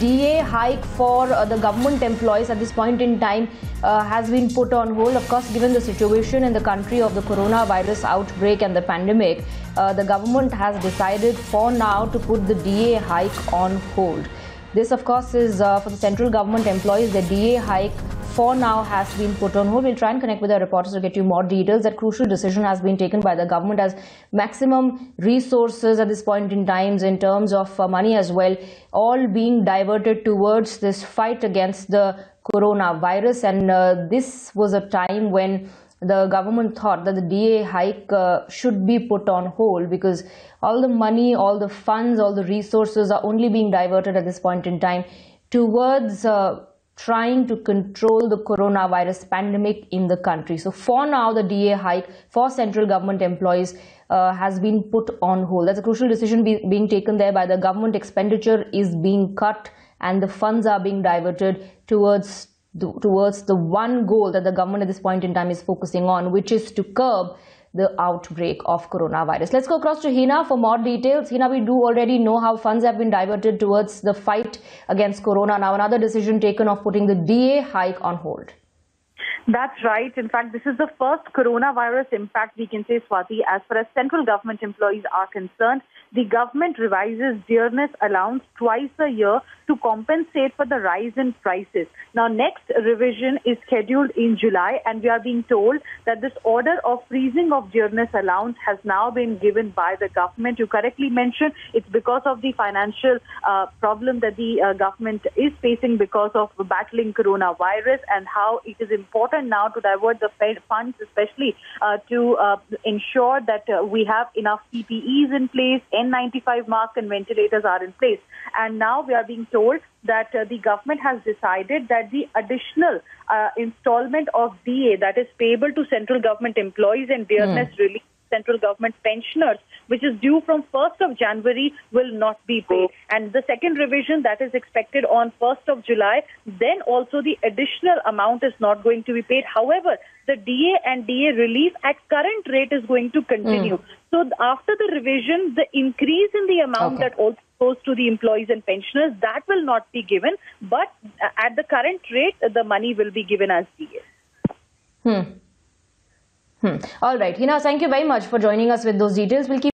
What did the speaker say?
DA hike for the government employees at this point in time has been put on hold. Of course, given the situation in the country of the coronavirus outbreak and the pandemic, the government has decided for now to put the DA hike on hold. This, of course, is for the central government employees. The DA hike for now has been put on hold. We'll try and connect with our reporters to get you more details. That crucial decision has been taken by the government as maximum resources at this point in time in terms of money as well, all being diverted towards this fight against the coronavirus. And this was a time when the government thought that the DA hike should be put on hold because all the money, all the funds, all the resources are only being diverted at this point in time towards trying to control the coronavirus pandemic in the country. So for now, the DA hike for central government employees has been put on hold. That's a crucial decision being taken there by the government. Expenditure is being cut and the funds are being diverted towards the one goal that the government at this point in time is focusing on, which is to curb the outbreak of coronavirus. Let's go across to Hina for more details. Hina, we do already know how funds have been diverted towards the fight against corona. Now another decision taken of putting the DA hike on hold. That's right. In fact, this is the first coronavirus impact, we can say, Swati, as far as central government employees are concerned. The government revises dearness allowance twice a year to compensate for the rise in prices. Now, next revision is scheduled in July, and we are being told that this order of freezing of dearness allowance has now been given by the government. You correctly mentioned it's because of the financial problem that the government is facing because of battling coronavirus, and how it is important now to divert the funds, especially to ensure that we have enough PPEs in place, N95 masks and ventilators are in place. And now we are being told that the government has decided that the additional installment of DA that is payable to central government employees and dearness relief central government pensioners, which is due from 1st of January, will not be paid. And the second revision that is expected on 1st of July, then also the additional amount is not going to be paid. However, the DA and DA relief at current rate is going to continue. So after the revision, the increase in the amount that also goes to the employees and pensioners, that will not be given. But at the current rate, the money will be given as DA. All right. Hina, thank you very much for joining us with those details. We'll keep